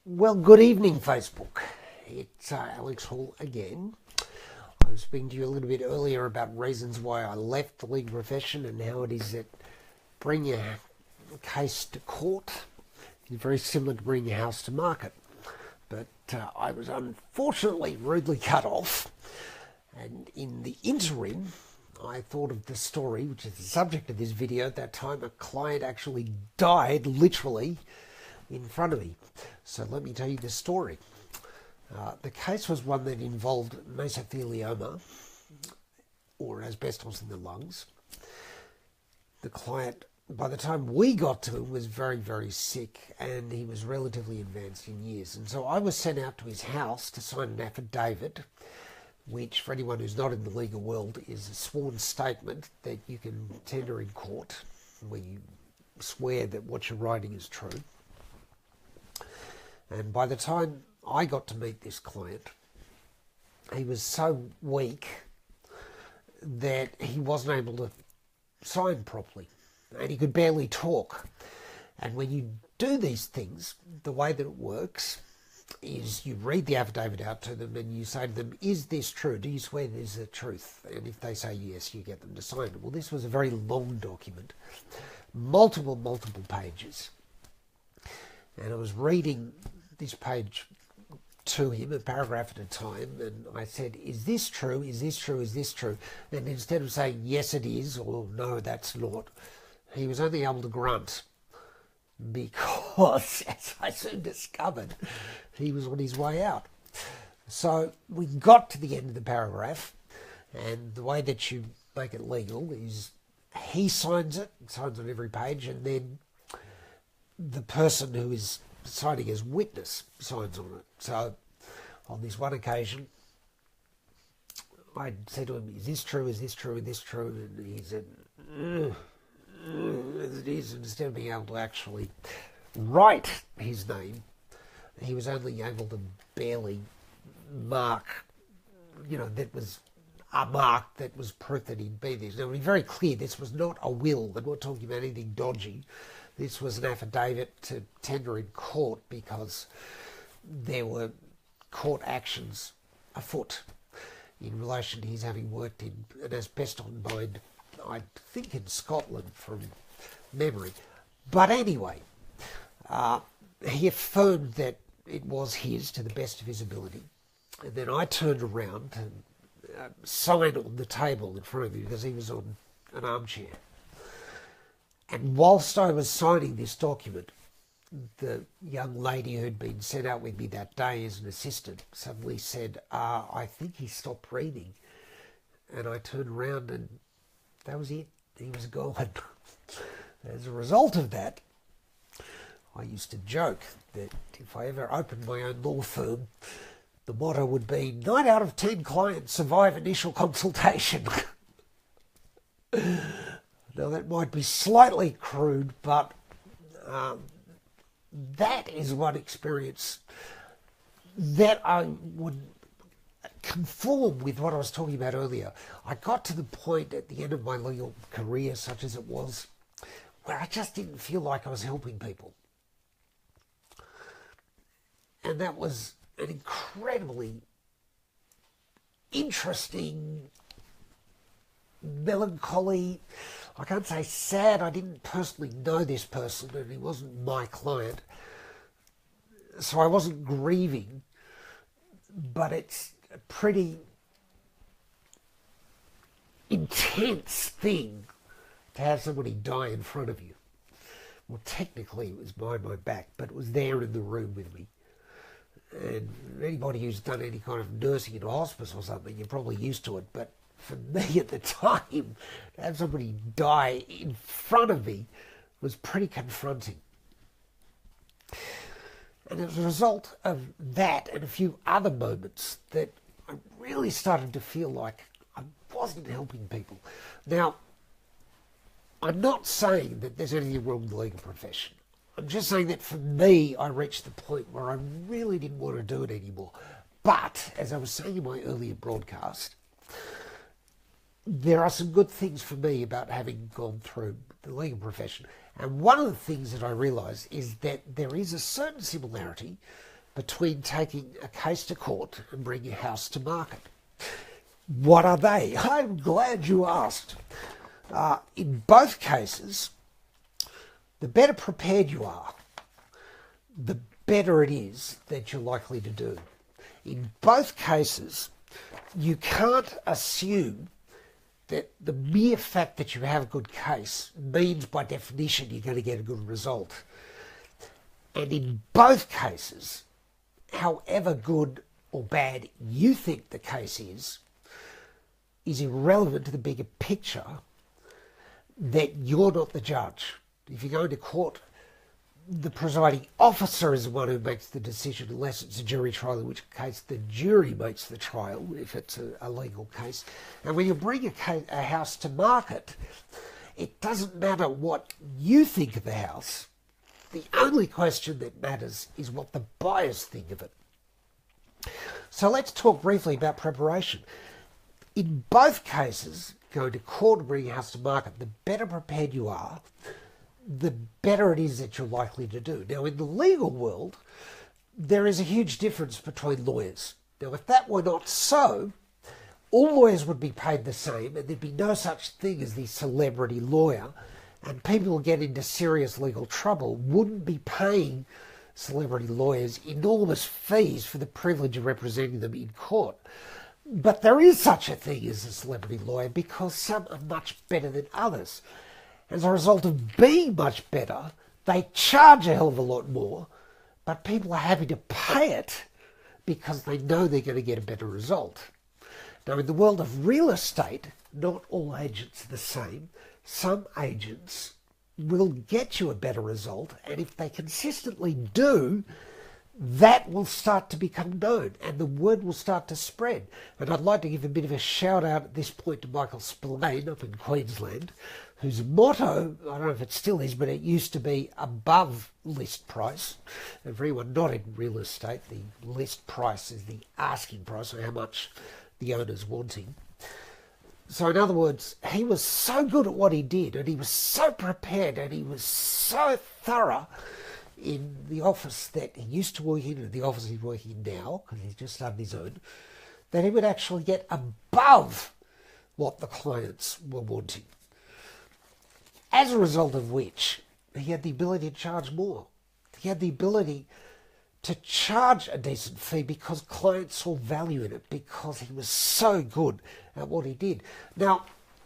Well, good evening, Facebook. It's Alex Hall again. I was speaking to you a little bit earlier about reasons why I left the legal profession and how it is that bringing a case to court is very similar to bringing a house to market. But I was unfortunately rudely cut off, and in the interim, I thought of the story, which is the subject of this video. At that time, a client actually died, literally, in front of me. So let me tell you the story. The case was one that involved mesothelioma, or asbestos in the lungs. The client, by the time we got to him, was very, very sick, and he was relatively advanced in years. And so I was sent out to his house to sign an affidavit, which, for anyone who's not in the legal world, is a sworn statement that you can tender in court, where you swear that what you're writing is true. And by the time I got to meet this client, he was so weak that he wasn't able to sign properly, and he could barely talk. And when you do these things, the way that it works is you read the affidavit out to them and you say to them, is this true? Do you swear this is the truth? And if they say yes, you get them to sign it. Well, this was a very long document, multiple pages. And I was reading this page to him, a paragraph at a time, and I said, is this true? Is this true? Is this true? And instead of saying, yes, it is, or no, that's not, he was only able to grunt, because, as I soon discovered, he was on his way out. So we got to the end of the paragraph, and the way that you make it legal is he signs it, signs on every page, and then the person who is signing as witness signs on it. So on this one occasion, I said to him, is this true, is this true, is this true? And he said, as it is. And instead of being able to actually write his name, he was only able to barely mark, that was a mark that was proof that he'd been there. Now, to be very clear, this was not a will. I'm not talking about anything dodgy. This was an affidavit to tender in court because there were court actions afoot in relation to his having worked in an asbestos mine, I think in Scotland from memory. But anyway, he affirmed that it was his to the best of his ability. And then I turned around and signed on the table in front of me because he was on an armchair. And whilst I was signing this document, the young lady who'd been sent out with me that day as an assistant suddenly said, I think he stopped breathing. And I turned around and that was it. He was gone. As a result of that, I used to joke that if I ever opened my own law firm, the motto would be 9 out of 10 clients survive initial consultation. Now, that might be slightly crude, but that is one experience that I would conform with what I was talking about earlier. I got to the point at the end of my legal career, such as it was, where I just didn't feel like I was helping people. And that was an incredibly interesting, melancholy, I can't say sad, I didn't personally know this person and he wasn't my client, so I wasn't grieving, but it's a pretty intense thing to have somebody die in front of you. Well, technically it was behind my back, but it was there in the room with me. And anybody who's done any kind of nursing in a hospice or something, you're probably used to it, but for me at the time, to have somebody die in front of me was pretty confronting. And as a result of that and a few other moments that I really started to feel like I wasn't helping people. Now, I'm not saying that there's anything wrong with the legal profession. I'm just saying that for me, I reached the point where I really didn't want to do it anymore. But, as I was saying in my earlier broadcast, there are some good things for me about having gone through the legal profession. And one of the things that I realise is that there is a certain similarity between taking a case to court and bringing a house to market. What are they? I'm glad you asked. In both cases, the better prepared you are, the better it is that you're likely to do. In both cases, you can't assume that the mere fact that you have a good case means by definition you're going to get a good result. And in both cases, however good or bad you think the case is irrelevant to the bigger picture that you're not the judge. If you go to court, the presiding officer is the one who makes the decision, unless it's a jury trial, in which case the jury makes the trial, if it's a legal case. And when you bring a house to market, it doesn't matter what you think of the house. The only question that matters is what the buyers think of it. So let's talk briefly about preparation. In both cases, going to court and bringing a house to market, the better prepared you are, the better it is that you're likely to do. Now, in the legal world, there is a huge difference between lawyers. Now, if that were not so, all lawyers would be paid the same, and there'd be no such thing as the celebrity lawyer, and people who get into serious legal trouble wouldn't be paying celebrity lawyers enormous fees for the privilege of representing them in court. But there is such a thing as a celebrity lawyer because some are much better than others. As a result of being much better, they charge a hell of a lot more, but people are happy to pay it because they know they're going to get a better result. Now, in the world of real estate, not all agents are the same. Some agents will get you a better result, and if they consistently do, that will start to become known and the word will start to spread. And I'd like to give a bit of a shout out at this point to Michael Spillane up in Queensland, whose motto, I don't know if it still is, but it used to be above list price. And for anyone not in real estate, the list price is the asking price, or how much the owner's wanting. So in other words, he was so good at what he did, and he was so prepared, and he was so thorough in the office that he used to work in, and the office he's working in now, because he's just started his own, that he would actually get above what the clients were wanting. As a result of which, he had the ability to charge more. He had the ability to charge a decent fee because clients saw value in it, because he was so good at what he did. Now,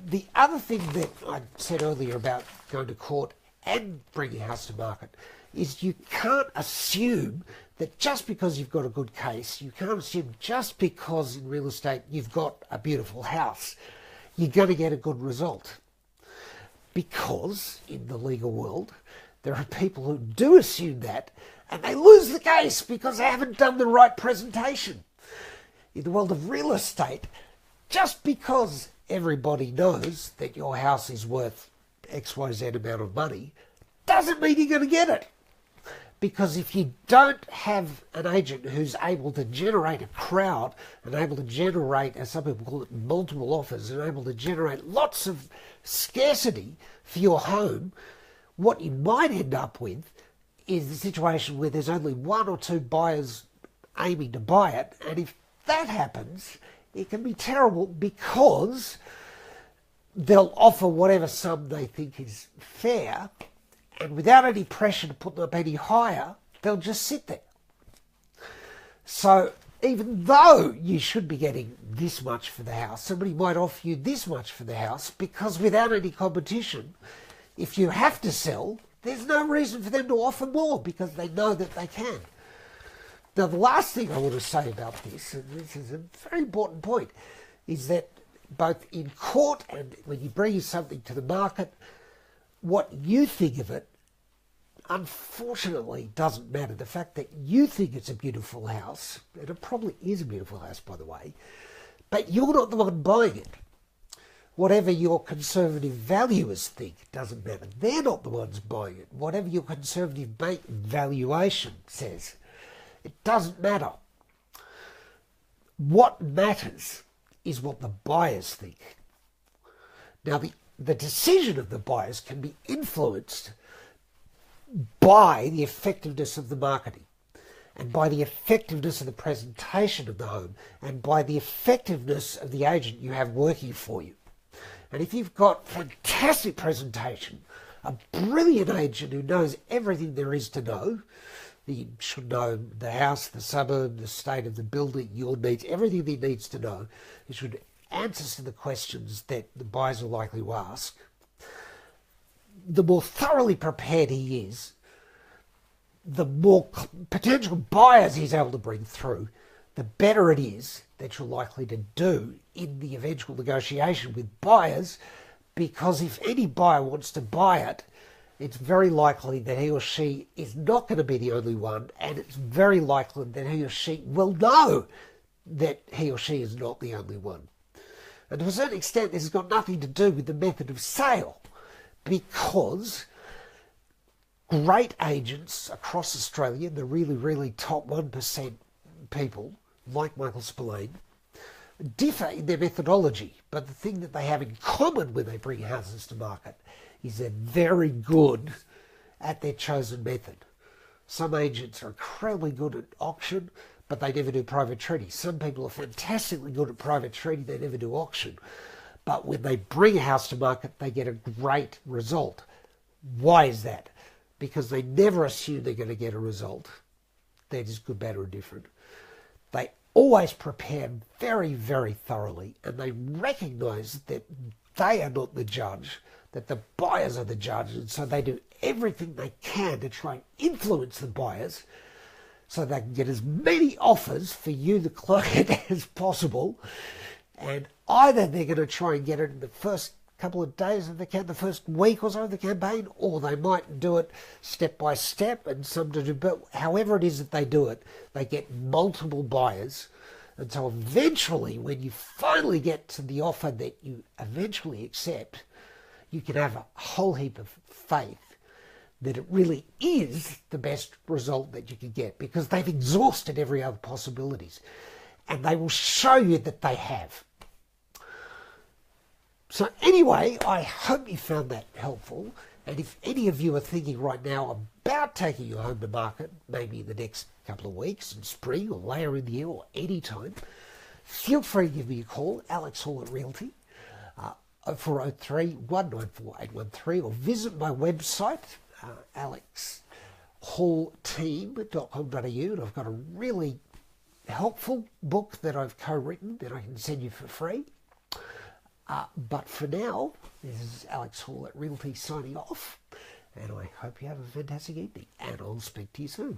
the other thing that I said earlier about going to court and bringing a house to market is you can't assume that just because you've got a good case, you can't assume just because in real estate you've got a beautiful house, you're going to get a good result. Because in the legal world, there are people who do assume that, and they lose the case because they haven't done the right presentation. In the world of real estate, just because everybody knows that your house is worth XYZ amount of money, doesn't mean you're going to get it. Because if you don't have an agent who's able to generate a crowd and able to generate, as some people call it, multiple offers, and able to generate lots of scarcity for your home, what you might end up with is the situation where there's only one or two buyers aiming to buy it. And if that happens, it can be terrible because they'll offer whatever sum they think is fair, and without any pressure to put them up any higher, they'll just sit there. So even though you should be getting this much for the house, somebody might offer you this much for the house because without any competition, if you have to sell, there's no reason for them to offer more because they know that they can. Now, the last thing I want to say about this, and this is a very important point, is that both in court and when you bring something to the market, what you think of it, unfortunately, doesn't matter. The fact that you think it's a beautiful house, and it probably is a beautiful house, by the way, but you're not the one buying it. Whatever your conservative valuers think doesn't matter. They're not the ones buying it. Whatever your conservative valuation says, it doesn't matter. What matters is what the buyers think. Now, the decision of the buyers can be influenced by the effectiveness of the marketing. and by the effectiveness of the presentation of the home, and by the effectiveness of the agent you have working for you. And if you've got fantastic presentation, a brilliant agent who knows everything there is to know, he should know the house, the suburb, the state of the building, your needs, everything he needs to know. He should answers to the questions that the buyers are likely to ask. The more thoroughly prepared he is, the more potential buyers he's able to bring through, the better it is that you're likely to do in the eventual negotiation with buyers, because if any buyer wants to buy it, it's very likely that he or she is not going to be the only one, and it's very likely that he or she will know that he or she is not the only one. And to a certain extent, this has got nothing to do with the method of sale, because great agents across Australia, the really, really top 1% people, like Michael Spillane, differ in their methodology. But the thing that they have in common when they bring houses to market is they're very good at their chosen method. Some agents are incredibly good at auction, but they never do private treaty. Some people are fantastically good at private treaty, they never do auction. But when they bring a house to market, they get a great result. Why is that? Because they never assume they're going to get a result. They're just good, bad, or indifferent. They always prepare very, very thoroughly, and they recognise that they are not the judge, that the buyers are the judge, and so they do everything they can to try and influence the buyers so they can get as many offers for you, the client, as possible. And either they're going to try and get it in the first couple of days of the first week or so of the campaign, or they might do it step by step, and some to do, but however it is that they do it, they get multiple buyers. And so eventually, when you finally get to the offer that you eventually accept, you can have a whole heap of faith that it really is the best result that you can get, because they've exhausted every other possibilities, and they will show you that they have. So anyway, I hope you found that helpful. And if any of you are thinking right now about taking your home to market, maybe in the next couple of weeks, in spring or later in the year or any time, feel free to give me a call, Alex Hall at Realty, 0403 194 813, or visit my website, alexhallteam.com.au, and I've got a really helpful book that I've co-written that I can send you for free. But for now, this is Alex Hall at Realty signing off, and I hope you have a fantastic evening, and I'll speak to you soon.